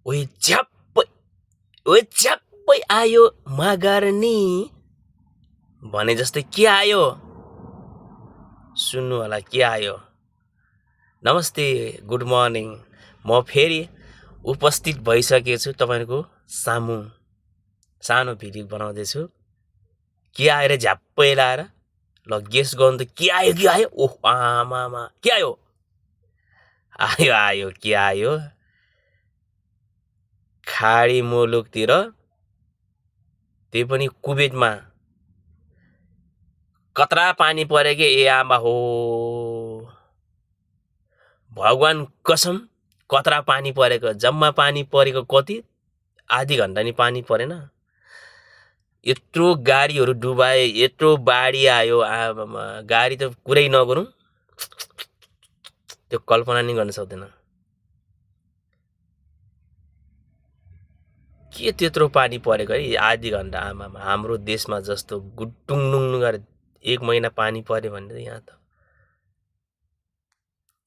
ओइ झ्याप्पै आयो मागार्नी भने जस्तै के आयो सुन्नु होला के आयो। नमस्ते गुड मर्निङ म फेरि उपस्थित भइसकेको छु तपाईहरुको सामु सानो भिडियो बनाउँदैछु। के आएर झ्याप्पै लाएर ल गेस गर्नु त के आयो ओह आमामा के आयो आयो के आयो खाडी मुलुकतिर त्यही पनि कुवेतमा कत्रा पानी परेके ए आमा हो भगवान कसम कत्रा पानी परेको जम्मा पानी परेको कति आधी घण्टा नि पानी परेन यत्रो गाडीहरु डुबाए यत्रो बाढी आयो आमामा गाडी त कुरै नगरौँ त्यो कल्पना नि गर्न सक्दैन के त्यत्रो पानी परेको है आधी घण्टा आमामा हाम्रो देशमा जस्तो गुटुङनुङ गरे 1 महिना पानी पर्यो भने यहाँ त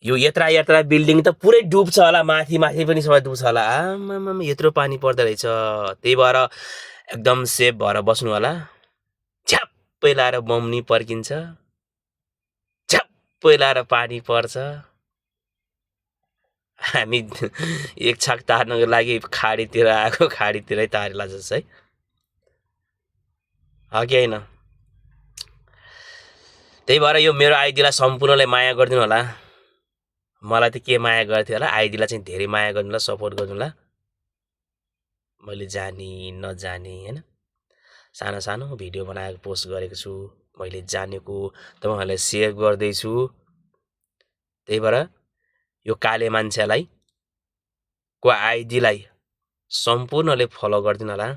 यो यत्रा बिल्डिङ त पुरै डुब्छ होला माथि पनि सबै डुब्छ होला आमामा यत्रो पानी पर्दै रहेछ त्यही भएर एकदम सेफ भएर बस्नु होला झ्याप्पै लाएर बम्नी पर्किन्छ झ्याप्पै लाएर पानी पर्छ हामी एक छाक तार्नको लागि खाडीतिर आएको खाडीतिरै तारेला जस्तो है हो कि हैन त्यही भएर यो मेरो आइडीलाई सम्पूर्णले माया गरिदिनु होला मलाई त के माया गर्थ्यो होला आइडीलाई चाहिँ धेरै माया गर्नु होला सपोर्ट गर्नु होला मैले जानी नजानी हैन सानो सानो भिडियो बनाएको पोस्ट गरेको छु मैले जानेको तपाईहरुलाई शेयर गर्दै छु त्यही भएर यो काले मान्छेलाई को आइडीलाई सम्पूर्णले फलो गर्दिनु होला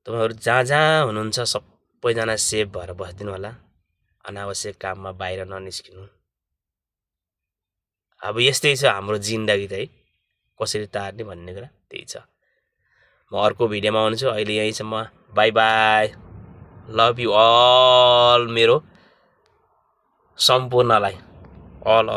तपाईहरु जहाँ हुनुहुन्छ सबैजना सेफ भएर बस्दिनु होला अनावश्यक काममा बाहिर ननिस्किनु अब यस्तै छ हाम्रो जिन्दगी त है कसरी तार्ने भन्ने कुरा त्यही छ म अर्को भिडियोमा आउँछु अहिले यहीसम्म bye bye love you all मेरो सम्पूर्णलाई अल